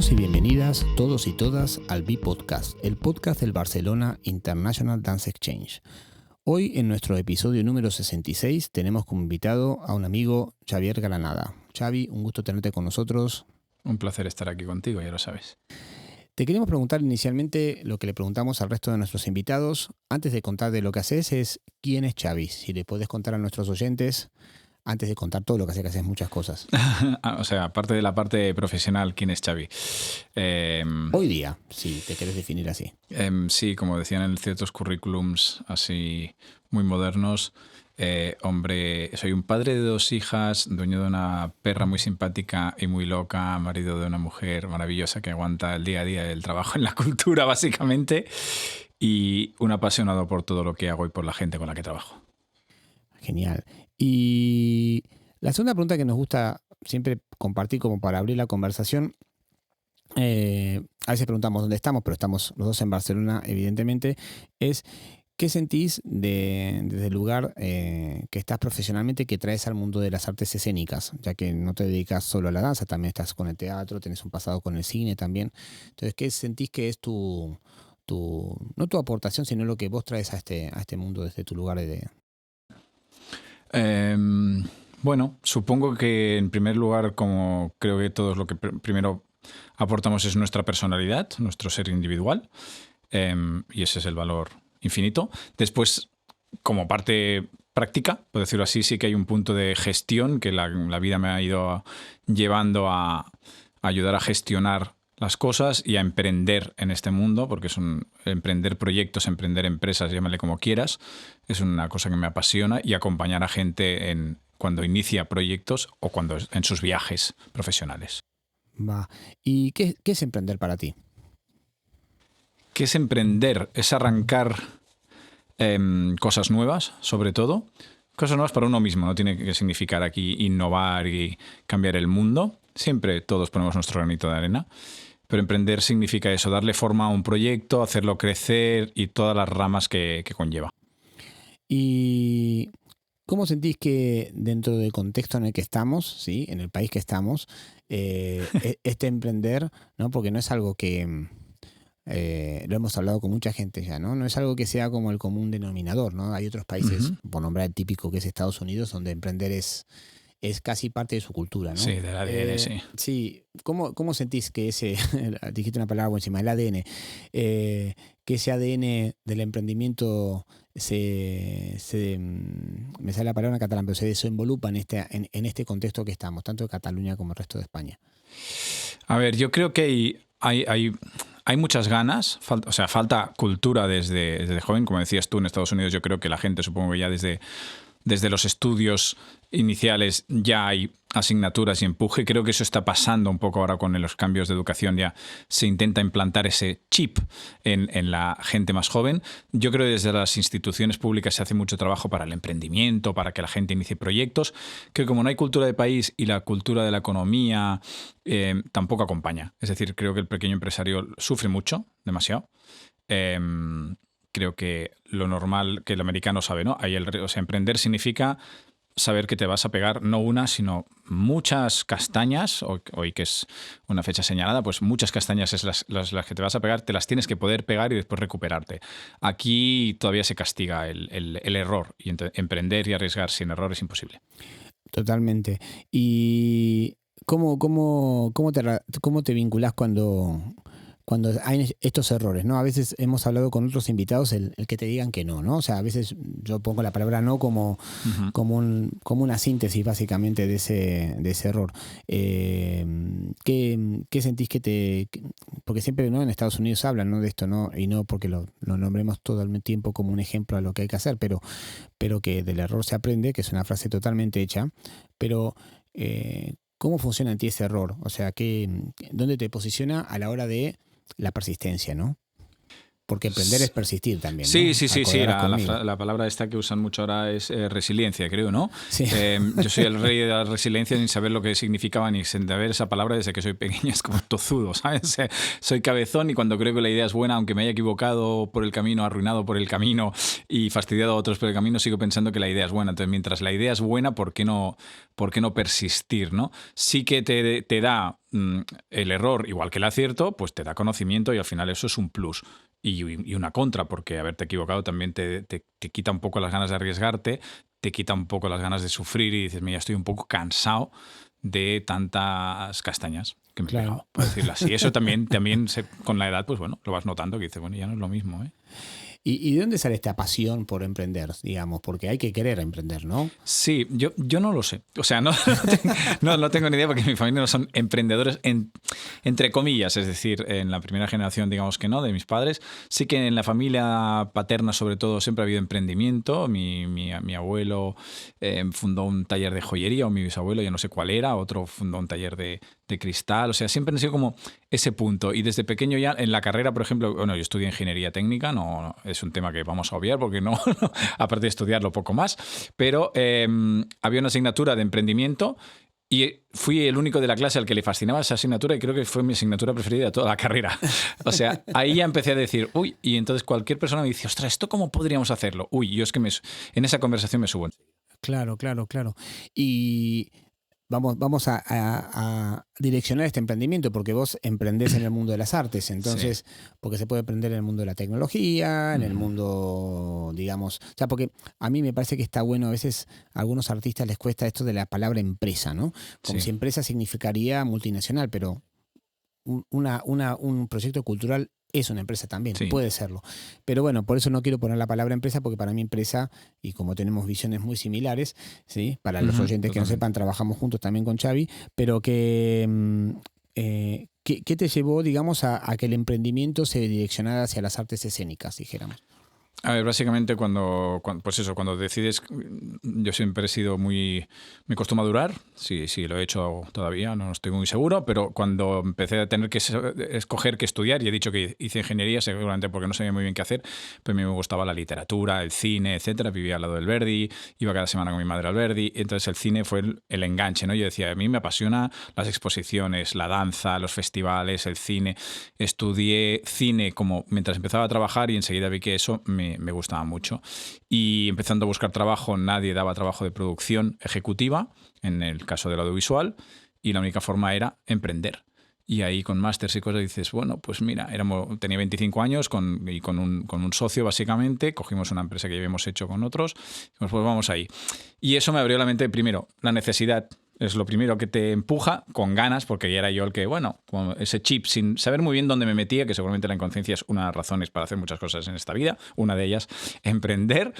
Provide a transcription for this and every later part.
Bienvenidos y bienvenidas todos y todas al B-Podcast, el podcast del Barcelona International Dance Exchange. Hoy, en nuestro episodio número 66, tenemos como invitado a un amigo, Xavier Granada. Xavi, un gusto tenerte con nosotros. Un placer estar aquí contigo, ya lo sabes. Te queremos preguntar inicialmente lo que le preguntamos al resto de nuestros invitados. Antes de contar de lo que haces, es ¿quién es Xavi? Si le podés contar a nuestros oyentes, antes de contar todo lo que haces muchas cosas. O sea, aparte de la parte profesional, ¿quién es Xavi? Hoy día, si te querés definir así. Sí, como decían en ciertos currículums así muy modernos, hombre, soy un padre de 2 hijas, dueño de una perra muy simpática y muy loca, marido de una mujer maravillosa que aguanta el día a día del trabajo en la cultura, básicamente, y un apasionado por todo lo que hago y por la gente con la que trabajo. Genial. Y la segunda pregunta que nos gusta siempre compartir como para abrir la conversación, a veces preguntamos dónde estamos, pero estamos los dos en Barcelona, evidentemente, es ¿qué sentís desde el lugar que estás profesionalmente que traes al mundo de las artes escénicas? Ya que no te dedicas solo a la danza, también estás con el teatro, tenés un pasado con el cine también. Entonces, ¿qué sentís que es no tu aportación, sino lo que vos traes a este mundo desde tu lugar de... Bueno, supongo que en primer lugar, como creo que todos lo que primero aportamos es nuestra personalidad, nuestro ser individual, y ese es el valor infinito. Después, como parte práctica, por decirlo así, sí que hay un punto de gestión que la vida me ha ido llevando a ayudar a gestionar las cosas y a emprender en este mundo, porque es emprender proyectos, emprender empresas, llámale como quieras, es una cosa que me apasiona, y acompañar a gente cuando inicia proyectos o cuando en sus viajes profesionales. Va. ¿Y qué es emprender para ti? ¿Qué es emprender? Es arrancar cosas nuevas, sobre todo. Cosas nuevas para uno mismo, no tiene que significar aquí innovar y cambiar el mundo. Siempre todos ponemos nuestro granito de arena. Pero emprender significa eso, darle forma a un proyecto, hacerlo crecer y todas las ramas que conlleva. ¿Y cómo sentís que dentro del contexto en el que estamos, ¿sí? En el país que estamos, este emprender, ¿no? Porque no es algo que, lo hemos hablado con mucha gente ya, ¿no? No es algo que sea como el común denominador, ¿no? Hay otros países, por nombrar el típico que es Estados Unidos, donde emprender es casi parte de su cultura, ¿no? Sí, del ADN, sí. Sí, ¿cómo sentís que ese, dijiste una palabra por encima, el ADN, que ese ADN del emprendimiento me sale la palabra en catalán, pero se desenvolupa en este contexto que estamos, tanto de Cataluña como el resto de España? A ver, yo creo que hay muchas ganas, falta cultura desde joven, como decías tú, en Estados Unidos yo creo que la gente, supongo que ya desde los estudios iniciales ya hay asignaturas y empuje. Creo que eso está pasando un poco ahora con los cambios de educación. Ya se intenta implantar ese chip en la gente más joven. Yo creo que desde las instituciones públicas se hace mucho trabajo para el emprendimiento, para que la gente inicie proyectos. Creo que como no hay cultura de país y la cultura de la economía tampoco acompaña. Es decir, creo que el pequeño empresario sufre mucho, demasiado. Creo que lo normal que el americano sabe, ¿no? Emprender significa saber que te vas a pegar no una, sino muchas castañas, hoy que es una fecha señalada, pues muchas castañas es las que te vas a pegar, te las tienes que poder pegar y después recuperarte. Aquí todavía se castiga el error, y emprender y arriesgar sin error es imposible. Totalmente. ¿Y cómo te vinculás cuando hay estos errores, ¿no? A veces hemos hablado con otros invitados el que te digan que no, ¿no? O sea, a veces yo pongo la palabra no como una síntesis básicamente de ese error. ¿Qué sentís porque siempre, ¿no? En Estados Unidos hablan, ¿no? De esto, ¿no? Y no porque lo nombremos todo el tiempo como un ejemplo a lo que hay que hacer, pero que del error se aprende, que es una frase totalmente hecha, pero ¿cómo funciona en ti ese error? O sea, ¿dónde te posiciona a la hora de la persistencia, ¿no? Porque emprender es persistir también, ¿no? Sí. Acordarás conmigo. La palabra esta que usan mucho ahora es resiliencia, creo, ¿no? Sí. Yo soy el rey de la resiliencia sin saber lo que significaba ni sin saber esa palabra desde que soy pequeño. Es como tozudo, ¿sabes? Soy cabezón y cuando creo que la idea es buena, aunque me haya equivocado por el camino, arruinado por el camino y fastidiado a otros por el camino, sigo pensando que la idea es buena. Entonces, mientras la idea es buena, ¿por qué no persistir, ¿no? Sí que te da el error, igual que el acierto, pues te da conocimiento y al final eso es un plus. Y una contra, porque haberte equivocado también te quita un poco las ganas de arriesgarte, te quita un poco las ganas de sufrir y dices, mira, estoy un poco cansado de tantas castañas que me he pegado, por decirlo así. Eso también con la edad, pues bueno, lo vas notando, que dices, bueno, ya no es lo mismo, ¿eh? ¿Y de dónde sale esta pasión por emprender, digamos? Porque hay que querer emprender, ¿no? Sí, yo no lo sé. O sea, no tengo ni idea porque mi familia no son emprendedores, entre comillas. Es decir, en la primera generación, digamos que no, de mis padres. Sí que en la familia paterna, sobre todo, siempre ha habido emprendimiento. Mi abuelo fundó un taller de joyería, o mi bisabuelo, ya no sé cuál era, otro fundó un taller de cristal. O sea, siempre han sido como ese punto. Y desde pequeño ya, en la carrera, por ejemplo, bueno, yo estudié ingeniería técnica, no es un tema que vamos a obviar porque no aparte de estudiarlo poco más, pero había una asignatura de emprendimiento y fui el único de la clase al que le fascinaba esa asignatura y creo que fue mi asignatura preferida de toda la carrera. O sea, ahí ya empecé a decir, uy, y entonces cualquier persona me dice, ostras, ¿esto cómo podríamos hacerlo? Uy, yo es que en esa conversación me subo. Claro. Y vamos a direccionar este emprendimiento porque vos emprendés en el mundo de las artes, entonces, porque se puede emprender en el mundo de la tecnología, en el mundo, digamos, o sea, porque a mí me parece que está bueno, a veces a algunos artistas les cuesta esto de la palabra empresa, ¿no? Como si empresa significaría multinacional, pero un proyecto cultural es una empresa también, puede serlo. Pero bueno, por eso no quiero poner la palabra empresa, porque para mí empresa, y como tenemos visiones muy similares, ¿sí? Para los oyentes que no sepan, trabajamos juntos también con Xavi, pero ¿qué te llevó, digamos, a que el emprendimiento se direccionara hacia las artes escénicas, dijéramos? A ver, básicamente cuando decides, yo siempre he sido me costó madurar, sí, lo he hecho todavía, no estoy muy seguro, pero cuando empecé a tener que escoger qué estudiar, y he dicho que hice ingeniería, seguramente porque no sabía muy bien qué hacer, pero a mí me gustaba la literatura, el cine, etcétera, vivía al lado del Verdi, iba cada semana con mi madre al Verdi, y entonces el cine fue el enganche, ¿no? Yo decía, a mí me apasiona las exposiciones, la danza, los festivales, el cine, estudié cine como mientras empezaba a trabajar y enseguida vi que eso me gustaba mucho. Y empezando a buscar trabajo, nadie daba trabajo de producción ejecutiva, en el caso del audiovisual, y la única forma era emprender. Y ahí con másters y cosas dices, bueno, pues mira, tenía 25 años con un socio básicamente, cogimos una empresa que ya habíamos hecho con otros, y pues vamos ahí. Y eso me abrió la mente, primero, la necesidad. Es lo primero que te empuja con ganas, porque ya era yo el que, bueno, con ese chip, sin saber muy bien dónde me metía, que seguramente la inconsciencia es una de las razones para hacer muchas cosas en esta vida, una de ellas, emprender,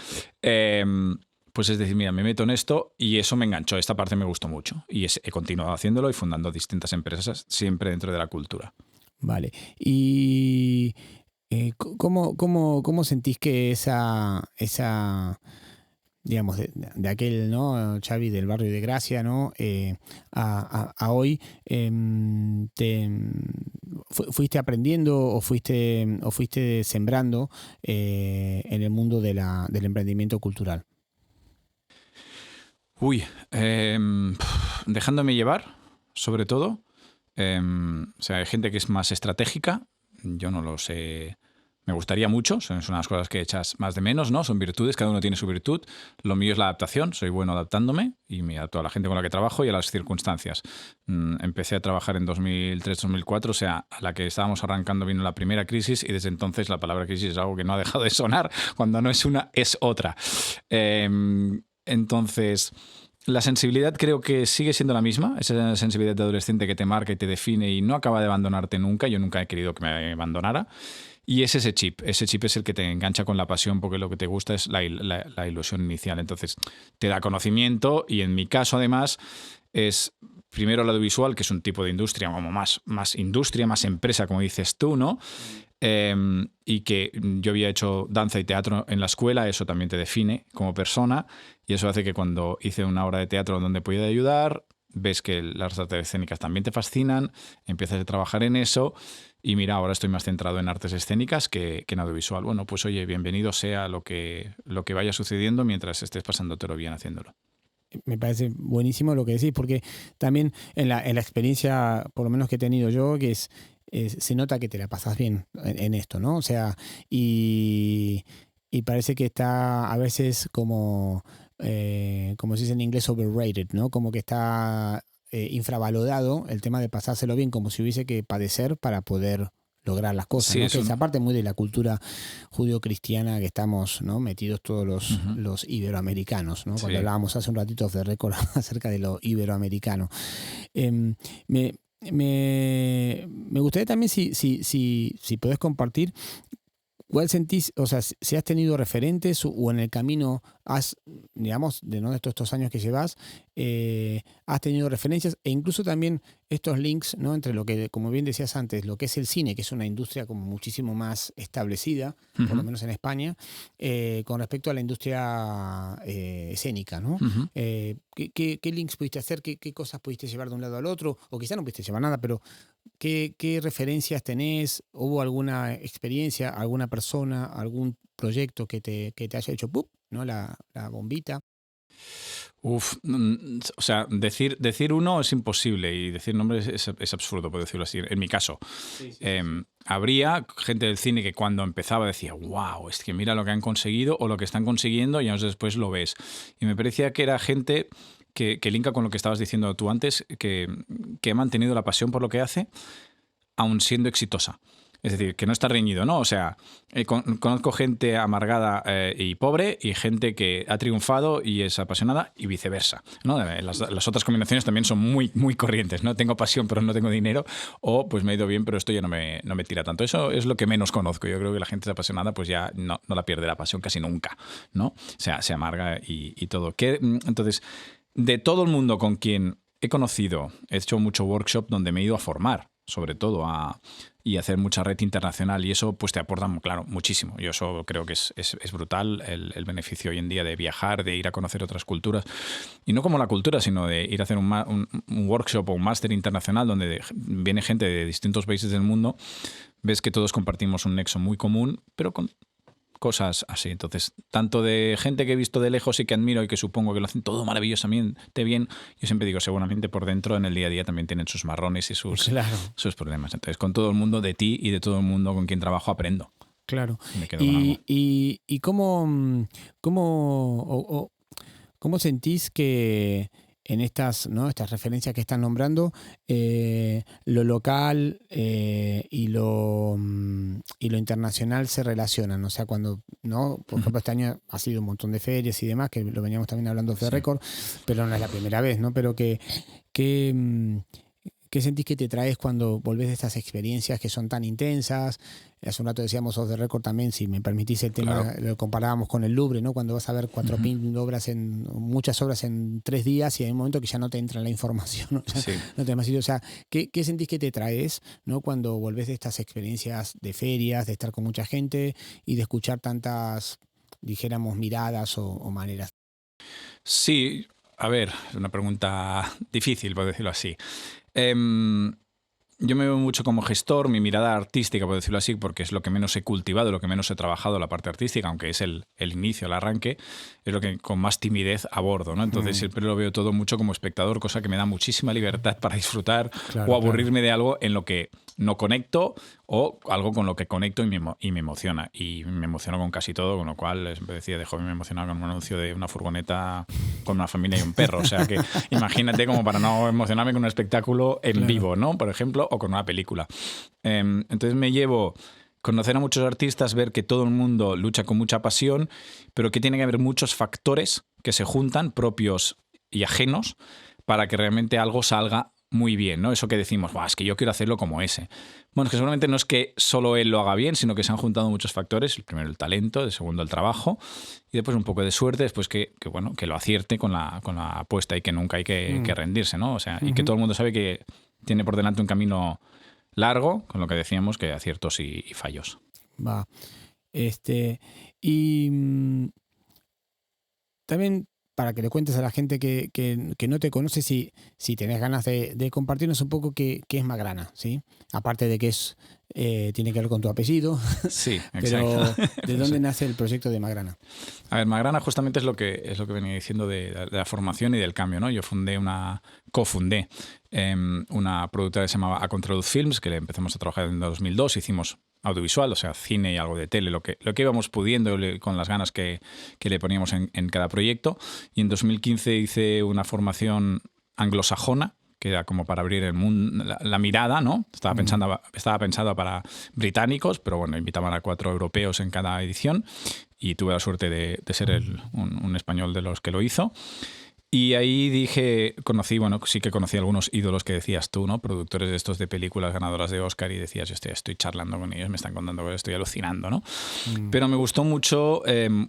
pues es decir, mira, me meto en esto y eso me enganchó, esta parte me gustó mucho y he continuado haciéndolo y fundando distintas empresas, siempre dentro de la cultura. Vale, y ¿cómo sentís que esa digamos, de aquel, ¿no? Xavi del barrio de Gracia, ¿no? A hoy, ¿fuiste aprendiendo o fuiste sembrando en el mundo del emprendimiento cultural? Uy, dejándome llevar, sobre todo. O sea, hay gente que es más estratégica, yo no lo sé. Me gustaría mucho, son unas cosas que echas más de menos, ¿no? Son virtudes, cada uno tiene su virtud. Lo mío es la adaptación, soy bueno adaptándome y me adapto a la gente con la que trabajo y a las circunstancias. Empecé a trabajar en 2003-2004, o sea, a la que estábamos arrancando vino la primera crisis y desde entonces la palabra crisis es algo que no ha dejado de sonar. Cuando no es una, es otra. Entonces, la sensibilidad creo que sigue siendo la misma, esa sensibilidad de adolescente que te marca y te define y no acaba de abandonarte nunca. Yo nunca he querido que me abandonara. Y es ese chip es el que te engancha con la pasión porque lo que te gusta es la ilusión inicial. Entonces te da conocimiento y en mi caso además es primero el audiovisual, que es un tipo de industria como más industria, más empresa, como dices tú, ¿no? Y que yo había hecho danza y teatro en la escuela, eso también te define como persona y eso hace que cuando hice una obra de teatro donde podía ayudar, ves que las artes escénicas también te fascinan, empiezas a trabajar en eso y mira, ahora estoy más centrado en artes escénicas que en audiovisual. Bueno, pues oye, bienvenido sea lo que vaya sucediendo mientras estés pasándotelo bien haciéndolo. Me parece buenísimo lo que decís, porque también en la experiencia, por lo menos que he tenido yo, que se nota que te la pasas bien en esto, ¿no? O sea, y parece que está a veces como se dice en inglés, overrated, ¿no? Como que está infravalorado el tema de pasárselo bien, como si hubiese que padecer para poder lograr las cosas, Sí, ¿no? es Que esa parte muy de la cultura judío-cristiana que estamos, ¿no? Metidos todos los iberoamericanos, ¿no? Cuando sí. hablábamos hace un ratito off the record acerca de lo iberoamericano. Em, me, me gustaría también si podés compartir ¿cuál sentís, o sea, si has tenido referentes o en el camino has, digamos, de ¿no? de todos estos años que llevas, has tenido referencias e incluso también estos links, ¿no? Entre lo que, como bien decías antes, lo que es el cine, que es una industria como muchísimo más establecida, por lo menos en España, con respecto a la industria escénica, ¿no? Ujú. ¿Qué links pudiste hacer? ¿Qué cosas pudiste llevar de un lado al otro? O quizá no pudiste llevar nada, pero ¿qué referencias tenés? ¿Hubo alguna experiencia, alguna persona, algún proyecto que te haya hecho ¡pup! ¿No? La bombita. Uf, o sea, decir uno es imposible y decir nombres es absurdo, por decirlo así. En mi caso, Sí, sí, sí, sí. habría gente del cine que cuando empezaba decía, wow, es que mira lo que han conseguido o lo que están consiguiendo y años después lo ves. Y me parecía que era gente que linka con lo que estabas diciendo tú antes, que ha mantenido la pasión por lo que hace, aun siendo exitosa. Es decir, que no está reñido, ¿no? O sea, conozco gente amargada y pobre y gente que ha triunfado y es apasionada y viceversa, ¿no? Las otras combinaciones también son muy, muy corrientes, ¿no? Tengo pasión pero no tengo dinero o pues me ha ido bien pero esto ya no me tira tanto. Eso es lo que menos conozco. Yo creo que la gente apasionada pues ya no la pierde la pasión casi nunca, ¿no? O sea, se amarga y todo. Entonces, de todo el mundo con quien he conocido, he hecho mucho workshop donde me he ido a formar, sobre todo y hacer mucha red internacional y eso pues te aporta, claro, muchísimo. Yo eso creo que es brutal el beneficio hoy en día de viajar, de ir a conocer otras culturas y no como la cultura, sino de ir a hacer un workshop o un máster internacional donde viene gente de distintos países del mundo. Ves que todos compartimos un nexo muy común, pero con cosas así. Entonces, tanto de gente que he visto de lejos y que admiro y que supongo que lo hacen todo maravillosamente bien, yo siempre digo, seguramente por dentro en el día a día también tienen sus marrones y sus Claro, problemas. Entonces, con todo el mundo de ti y de todo el mundo con quien trabajo aprendo. claro. Me quedo con algo. ¿Y cómo sentís que en estas, ¿no? Estas referencias que están nombrando, lo local y lo internacional se relacionan? O sea, cuando, ¿no? Por ejemplo, este año ha sido un montón de ferias y demás, que lo veníamos también hablando de Sí. récord, pero no es la primera vez, ¿no? Pero que, mm, ¿qué sentís que te traes cuando volvés de estas experiencias que son tan intensas? Hace un rato decíamos off the record también, si me permitís el tema, Claro. lo comparábamos con el Louvre, ¿no? Cuando vas a ver Ujú. muchas obras en 3 días y hay un momento que ya no te entra la información, ¿no? Ya Sí. no te más sitio. O sea, ¿qué sentís que te traes, ¿no? Cuando volvés de estas experiencias de ferias, de estar con mucha gente y de escuchar tantas, dijéramos, miradas o maneras? Sí, a ver, es una pregunta difícil, por decirlo así. Em, Yo me veo mucho como gestor, mi mirada artística, por decirlo así, porque es lo que menos he cultivado, lo que menos he trabajado, la parte artística, aunque es el inicio, el arranque, es lo que con más timidez abordo, ¿no? Entonces Mm, siempre lo veo todo mucho como espectador, cosa que me da muchísima libertad para disfrutar o claro, claro. aburrirme de algo en lo que no conecto o algo con lo que conecto y me emociona. Y me emociono con casi todo, con lo cual, siempre decía, de joven me emocionaba con un anuncio de una furgoneta con una familia y un perro. O sea que imagínate como para no emocionarme con un espectáculo en Claro. vivo, ¿no? Por ejemplo, o con una película. Entonces me llevo conocer a muchos artistas, ver que todo el mundo lucha con mucha pasión, pero que tiene que haber muchos factores que se juntan, propios y ajenos, para que realmente algo salga muy bien, ¿no? Eso que decimos, es que yo quiero hacerlo como ese. Bueno, es que seguramente no es que solo él lo haga bien, sino que se han juntado muchos factores. El primero, el talento, el segundo, el trabajo, y después un poco de suerte, después bueno, que lo acierte con la apuesta y que nunca hay que Mm, rendirse, ¿no? O sea, y que ujú. todo el mundo sabe que tiene por delante un camino largo, con lo que decíamos, que aciertos y fallos. Va. Este, y también. para que le cuentes a la gente que no te conoce, si tenés ganas de compartirnos un poco qué es Magrana, ¿sí? Aparte de que tiene que ver con tu apellido, Sí, pero exacto. ¿de dónde nace el proyecto de Magrana? A ver, Magrana justamente es lo que venía diciendo de la formación y del cambio, ¿no? Yo cofundé una productora que se llamaba A Contraluz Films, que le empezamos a trabajar en 2002, hicimos audiovisual, o sea, cine y algo de tele, lo que íbamos pudiendo con las ganas que le poníamos en cada proyecto. Y en 2015 hice una formación anglosajona, que era como para abrir el mundo, la mirada, ¿no? Estaba pensada para británicos, pero bueno, invitaban a 4 europeos en cada edición y tuve la suerte de ser un español de los que lo hizo. Y ahí sí que conocí algunos ídolos que decías tú, ¿no? Productores de estos de películas ganadoras de Oscar, y decías, yo estoy charlando con ellos, me están contando cosas, estoy alucinando, ¿no? Pero me gustó mucho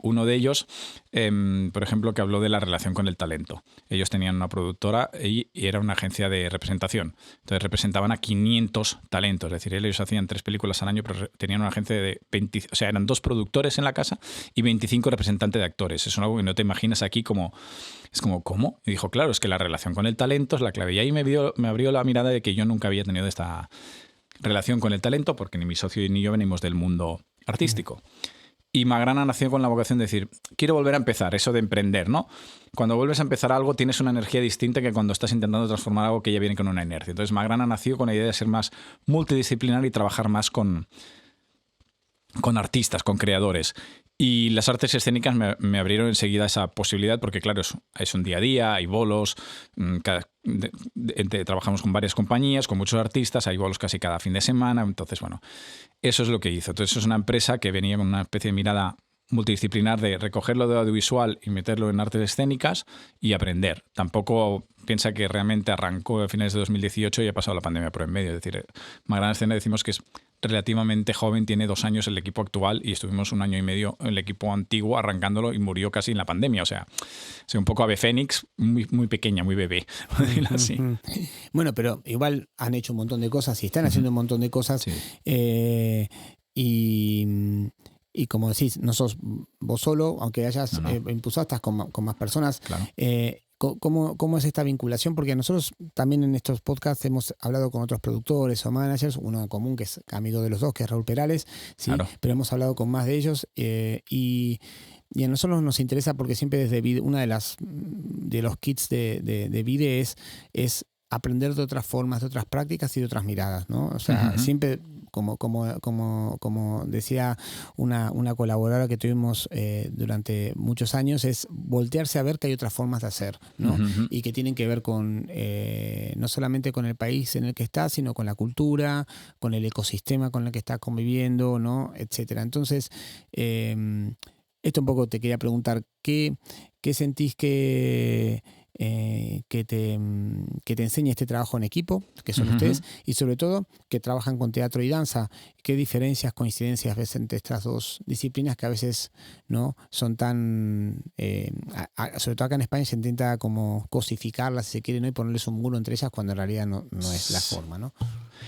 uno de ellos, por ejemplo, que habló de la relación con el talento. Ellos tenían una productora y era una agencia de representación. Entonces representaban a 500 talentos. Es decir, ellos hacían 3 películas al año, pero tenían una agencia de 20... O sea, eran 2 productores en la casa y 25 representantes de actores. Es algo que no te imaginas aquí como... Es como, ¿cómo? Y dijo, claro, es que la relación con el talento es la clave. Y ahí me abrió la mirada de que yo nunca había tenido esta relación con el talento, porque ni mi socio ni yo venimos del mundo artístico. Y Magrana nació con la vocación de decir, quiero volver a empezar, eso de emprender, ¿no? Cuando vuelves a empezar algo tienes una energía distinta que cuando estás intentando transformar algo que ya viene con una inercia. Entonces Magrana nació con la idea de ser más multidisciplinar y trabajar más con artistas, con creadores. Y las artes escénicas me abrieron enseguida esa posibilidad, porque claro, es un día a día, hay bolos, trabajamos con varias compañías, con muchos artistas, hay bolos casi cada fin de semana, entonces bueno, eso es lo que hizo. Entonces es una empresa que venía con una especie de mirada multidisciplinar de recogerlo de audiovisual y meterlo en artes escénicas y aprender. Tampoco piensa que realmente arrancó a finales de 2018 y ha pasado la pandemia por en medio. Es decir, Magrana Escena decimos que es relativamente joven, tiene 2 años el equipo actual y estuvimos 1 año y medio en el equipo antiguo arrancándolo y murió casi en la pandemia. O sea un poco ave fénix, muy, muy pequeña, muy bebé, por decirlo así. Bueno, pero igual han hecho un montón de cosas y están haciendo un montón de cosas. Sí. Y como decís, no sos vos solo, aunque hayas impulsado, estás con más personas. Claro. ¿Cómo es esta vinculación? Porque nosotros también en estos podcasts hemos hablado con otros productores o managers, uno en común que es amigo de los dos, que es Raúl Perales, ¿sí? Claro. Pero hemos hablado con más de ellos y a nosotros nos interesa porque siempre desde una de los kits de Vide es aprender de otras formas, de otras prácticas y de otras miradas, ¿no? O sea, siempre, como decía una colaboradora que tuvimos durante muchos años, es voltearse a ver que hay otras formas de hacer, ¿no? Y que tienen que ver con no solamente con el país en el que estás, sino con la cultura, con el ecosistema con el que estás conviviendo, ¿no? Etcétera. Entonces, esto un poco te quería preguntar, ¿qué sentís que te enseña este trabajo en equipo, que son ustedes, y sobre todo que trabajan con teatro y danza? ¿Qué diferencias, coincidencias ves entre estas dos disciplinas que a veces no son tan, sobre todo acá en España se intenta como cosificarlas, si se quiere, ¿no? Y ponerles un muro entre ellas cuando en realidad no es la forma, ¿no?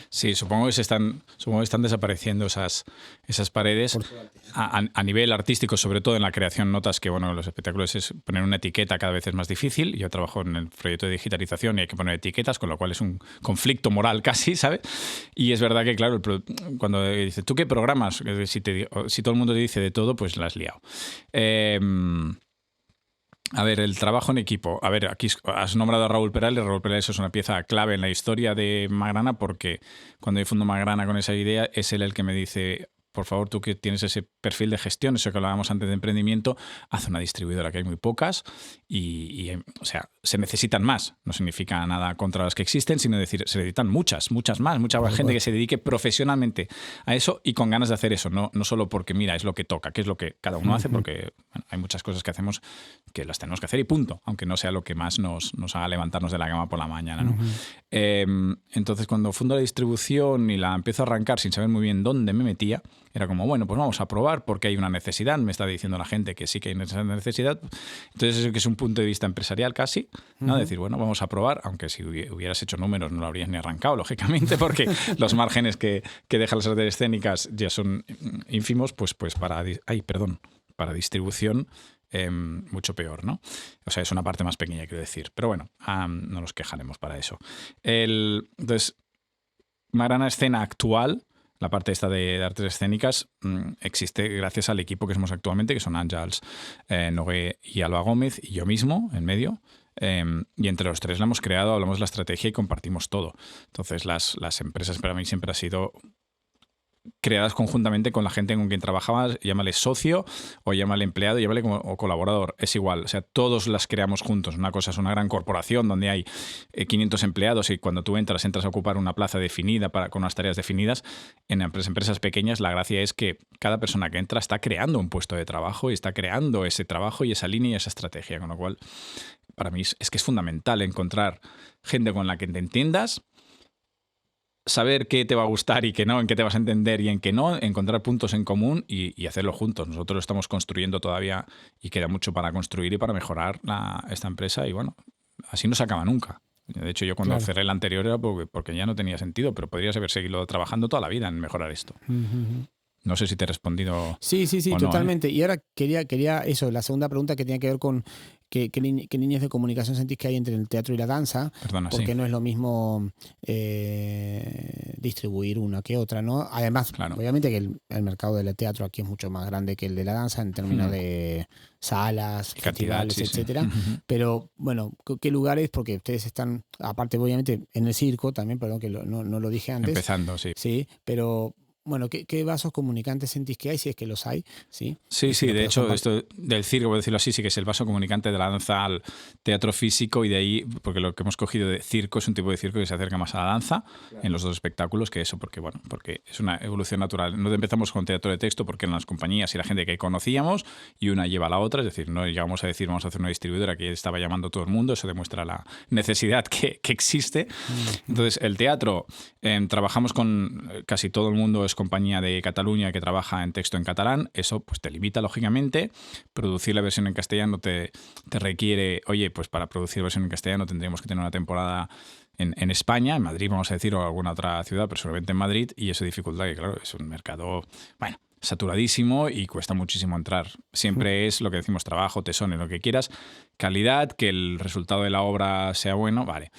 Sí, supongo que están desapareciendo esas paredes a nivel artístico, sobre todo en la creación. Notas que los espectáculos es poner una etiqueta cada vez es más difícil. Yo trabajo en el proyecto de digitalización y hay que poner etiquetas, con lo cual es un conflicto moral casi, ¿sabes? Y es verdad que, claro, cuando dices, ¿tú qué programas? Si todo el mundo te dice de todo, pues la has liado. A ver, el trabajo en equipo. A ver, aquí has nombrado a Raúl Perales. Raúl Perales es una pieza clave en la historia de Magrana, porque cuando yo fundo Magrana con esa idea, es él el que me dice, por favor, tú que tienes ese perfil de gestión, eso que hablábamos antes de emprendimiento, haz una distribuidora, que hay muy pocas y o sea, se necesitan más. No significa nada contra las que existen, sino decir, se necesitan muchas más, mucha gente que se dedique profesionalmente a eso y con ganas de hacer eso, no solo porque, mira, es lo que toca, que es lo que cada uno hace, porque hay muchas cosas que hacemos que las tenemos que hacer y punto, aunque no sea lo que más nos haga levantarnos de la cama por la mañana, ¿no? Entonces, cuando fundo la distribución y la empiezo a arrancar sin saber muy bien dónde me metía, era como, bueno, pues vamos a probar porque hay una necesidad, me está diciendo la gente que sí que hay esa necesidad. Entonces eso que es un punto de vista empresarial casi, ¿no? Decir, bueno, vamos a probar, aununca si hubieras hecho números no lo habrías ni arrancado, lógicamente, porque los márgenes que dejan las artes escénicas ya son ínfimos, pues para distribución mucho peor, ¿no? O sea, es una parte más pequeña, quiero decir. Pero bueno, no nos quejaremos para eso. Entonces, una gran escena actual, la parte esta de artes escénicas, existe gracias al equipo que somos actualmente, que son Àngels Nogué y Alba Gómez, y yo mismo, en medio. Y entre los tres la hemos creado, hablamos de la estrategia y compartimos todo. Entonces, las empresas para mí siempre han sido creadas conjuntamente con la gente con quien trabajabas, llámale socio o llámale empleado, llámale o colaborador, es igual, o sea, todos las creamos juntos. Una cosa es una gran corporación donde hay 500 empleados y cuando tú entras a ocupar una plaza definida con unas tareas definidas. En empresas pequeñas la gracia es que cada persona que entra está creando un puesto de trabajo y está creando ese trabajo y esa línea y esa estrategia, con lo cual para mí es que es fundamental encontrar gente con la que te entiendas, saber qué te va a gustar y qué no, en qué te vas a entender y en qué no, encontrar puntos en común y hacerlo juntos. Nosotros lo estamos construyendo todavía y queda mucho para construir y para mejorar esta empresa y bueno, así no se acaba nunca. De hecho, yo cuando cerré la anterior era porque ya no tenía sentido, pero podrías haber seguido trabajando toda la vida en mejorar esto. No sé si te he respondido. Sí, o totalmente. No, Y ahora quería eso, la segunda pregunta que tenía que ver con qué líneas de comunicación sentís que hay entre el teatro y la danza. Perdona, porque sí. no es lo mismo distribuir una que otra, ¿no? Además, obviamente que el mercado del teatro aquí es mucho más grande que el de la danza en términos de salas, festivales, etcétera. Pero bueno, ¿qué lugares? Porque ustedes están, aparte obviamente en el circo también, perdón que no lo dije antes. Empezando, sí. Sí, pero bueno, ¿qué vasos comunicantes sentís que hay, si es que los hay? Sí, de hecho, esto del circo, por decirlo así, sí que es el vaso comunicante de la danza al teatro físico y de ahí, porque lo que hemos cogido de circo es un tipo de circo que se acerca más a la danza en los dos espectáculos que eso, porque es una evolución natural. No empezamos con teatro de texto porque eran las compañías y la gente que conocíamos y una lleva a la otra, es decir, no llegamos a decir vamos a hacer una distribuidora que estaba llamando a todo el mundo, eso demuestra la necesidad que existe. Entonces, el teatro, trabajamos con casi todo el mundo, es compañía de Cataluña que trabaja en texto en catalán, eso pues te limita lógicamente. Producir la versión en castellano te requiere, oye, pues para producir la versión en castellano tendríamos que tener una temporada en España, en Madrid vamos a decir, o alguna otra ciudad, pero solamente en Madrid, y eso dificulta que claro, es un mercado, bueno, saturadísimo y cuesta muchísimo entrar. Siempre es lo que decimos, trabajo, tesón, en lo que quieras, calidad, que el resultado de la obra sea bueno, vale.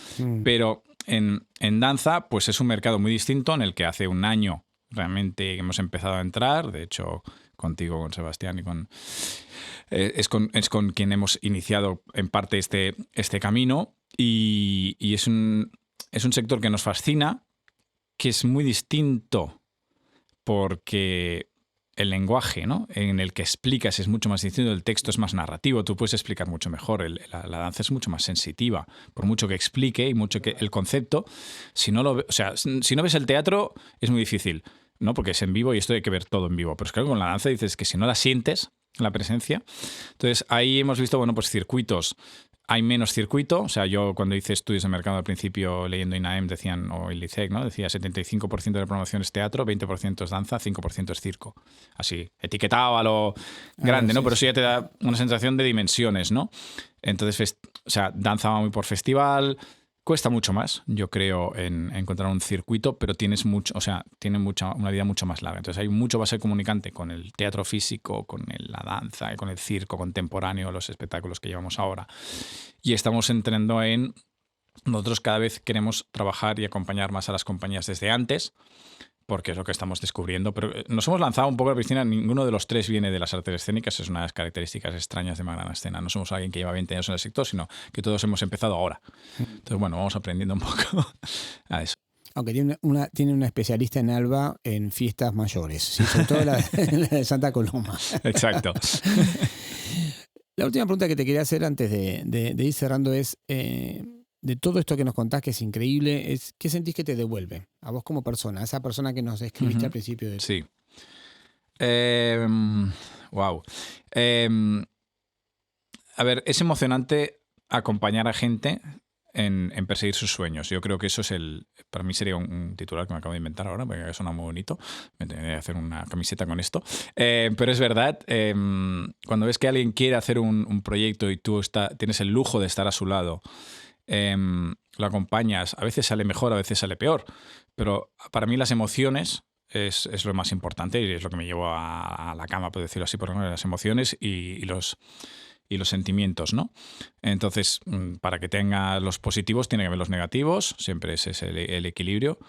Pero en danza, pues es un mercado muy distinto en el que hace un año realmente hemos empezado a entrar, de hecho contigo, con Sebastián y es con quien hemos iniciado en parte este camino y es un sector que nos fascina, que es muy distinto porque el lenguaje, ¿no?, en el que explicas es mucho más distinto, el texto es más narrativo, tú puedes explicar mucho mejor, la danza es mucho más sensitiva, por mucho que explique y mucho que el concepto, si no ves el teatro es muy difícil, ¿no?, porque es en vivo y esto hay que ver todo en vivo, pero es que con la danza dices que si no la sientes, la presencia, entonces ahí hemos visto, bueno, pues circuitos. Hay menos circuito, o sea, yo cuando hice estudios de mercado al principio leyendo INAEM decían, o el ICEC, ¿no?, decía 75% de la programación es teatro, 20% es danza, 5% es circo. Así, etiquetado a lo grande, ¿no? Pero eso ya te da una sensación de dimensiones, ¿no? Entonces, o sea, danza va muy por festival, cuesta mucho más, yo creo, en encontrar un circuito, pero tiene una vida mucho más larga. Entonces hay mucho base comunicante con el teatro físico, con la danza, con el circo contemporáneo, los espectáculos que llevamos ahora. Y estamos entrando nosotros cada vez queremos trabajar y acompañar más a las compañías desde antes, porque es lo que estamos descubriendo. Pero nos hemos lanzado un poco a la piscina. Ninguno de los tres viene de las artes escénicas. Es una de las características extrañas de Magrana Escena. No somos alguien que lleva 20 años en el sector, sino que todos hemos empezado ahora. Entonces, bueno, vamos aprendiendo un poco a eso. Aunque tiene una especialista en Alba en fiestas mayores, ¿sí? Sobre todo la de Santa Coloma. Exacto. La última pregunta que te quería hacer antes de ir cerrando es... de todo esto que nos contás, que es increíble, ¿qué sentís que te devuelve a vos como persona? Esa persona que nos escribiste al principio de... Sí. Wow. A ver, es emocionante acompañar a gente en perseguir sus sueños. Yo creo que eso es para mí sería un titular que me acabo de inventar ahora, porque suena muy bonito. Me tendría que hacer una camiseta con esto. Pero es verdad, cuando ves que alguien quiere hacer un proyecto y tú tienes el lujo de estar a su lado, lo acompañas, a veces sale mejor, a veces sale peor, pero para mí las emociones es lo más importante y es lo que me llevo a la cama, por decirlo así, por ejemplo, las emociones y los sentimientos, ¿no? Entonces, para que tenga los positivos, tiene que haber los negativos, siempre ese es el equilibrio.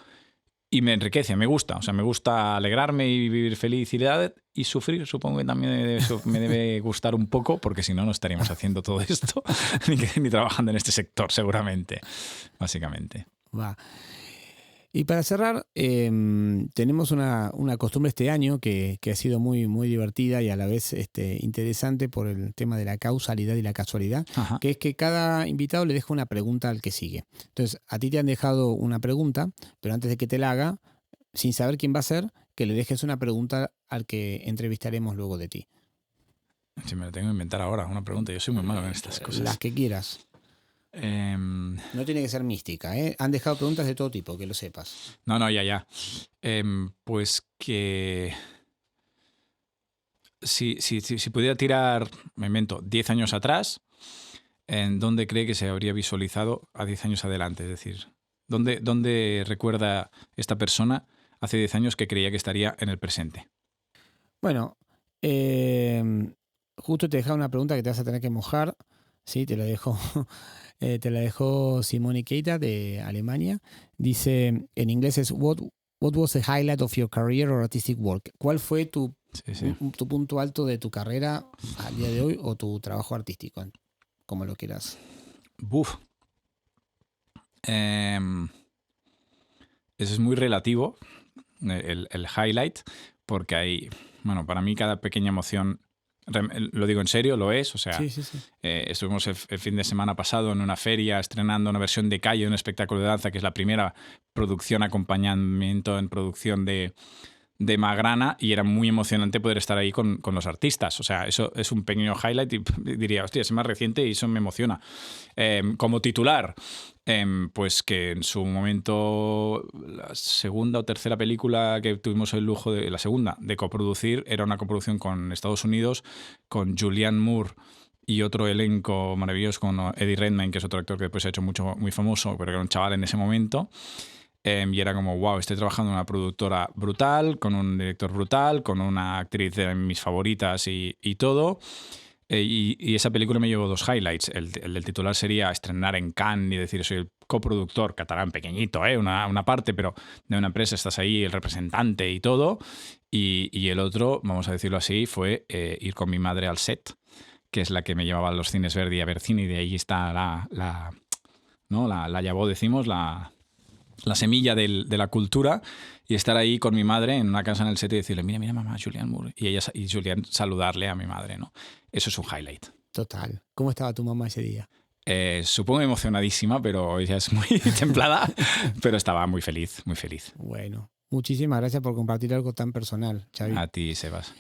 Y me enriquece, me gusta. O sea, me gusta alegrarme y vivir felicidad y sufrir. Supongo que también me debe gustar un poco, porque si no, no estaríamos haciendo todo esto ni trabajando en este sector, seguramente, básicamente. Va. Y para cerrar, tenemos una costumbre este año que ha sido muy, muy divertida y a la vez interesante por el tema de la causalidad y la casualidad, Ajá. que es que cada invitado le deja una pregunta al que sigue. Entonces, a ti te han dejado una pregunta, pero antes de que te la haga, sin saber quién va a ser, que le dejes una pregunta al que entrevistaremos luego de ti. Si me la tengo que inventar ahora, una pregunta. Yo soy muy malo en estas cosas. Las que quieras. No tiene que ser mística, ¿eh? Han dejado preguntas de todo tipo, que lo sepas. No, ya. Pues que si pudiera tirar, me invento, 10 años atrás, ¿en dónde cree que se habría visualizado a 10 años adelante? Es decir, ¿dónde recuerda esta persona hace 10 años que creía que estaría en el presente? Bueno, justo te dejaba una pregunta que te vas a tener que mojar. Sí, te la dejo. Te la dejó Simone Keita de Alemania. Dice, en inglés es, what was the highlight of your career or artistic work? ¿Cuál fue tu punto alto de tu carrera al día de hoy o tu trabajo artístico? Como lo quieras. Eso es muy relativo, el highlight, porque hay, bueno, para mí cada pequeña emoción, lo digo en serio, lo es. O sea, Sí. estuvimos el fin de semana pasado en una feria estrenando una versión de Calle, un espectáculo de danza, que es la primera acompañamiento en producción de Magrana, y era muy emocionante poder estar ahí con los artistas. O sea, eso es un pequeño highlight y diría, hostia, es más reciente y eso me emociona. Como titular, pues que en su momento la segunda o tercera película que tuvimos el lujo de, la segunda, de coproducir, era una coproducción con Estados Unidos, con Julianne Moore y otro elenco maravilloso con Eddie Redmayne, que es otro actor que después se ha hecho muy famoso, pero que era un chaval en ese momento. Y era como, wow, estoy trabajando en una productora brutal, con un director brutal, con una actriz de mis favoritas y todo. Y esa película me llevó 2 highlights. El del titular sería estrenar en Cannes y decir, soy el coproductor catalán, pequeñito, una parte, pero de una empresa, estás ahí, el representante y todo. Y el otro, vamos a decirlo así, fue ir con mi madre al set, que es la que me llevaba a los cines Verdi a ver cine, y de ahí está la llavó, decimos, la semilla de la cultura, y estar ahí con mi madre en una casa en el set y decirle, mira mamá, Julianne Moore, y Julianne saludarle a mi madre, ¿no? Eso es un highlight. Total. ¿Cómo estaba tu mamá ese día? Supongo emocionadísima, pero ella es muy templada, pero estaba muy feliz, muy feliz. Bueno, muchísimas gracias por compartir algo tan personal, Xavi. A ti, Sebas.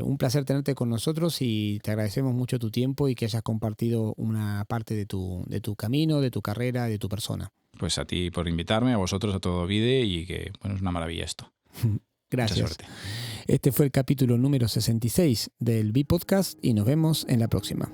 Un placer tenerte con nosotros y te agradecemos mucho tu tiempo y que hayas compartido una parte de tu camino, de tu carrera, de tu persona. Pues a ti por invitarme, a vosotros, a todo Vide, y que, bueno, es una maravilla esto. Gracias. Mucha suerte. Este fue el capítulo número 66 del B-Podcast y nos vemos en la próxima.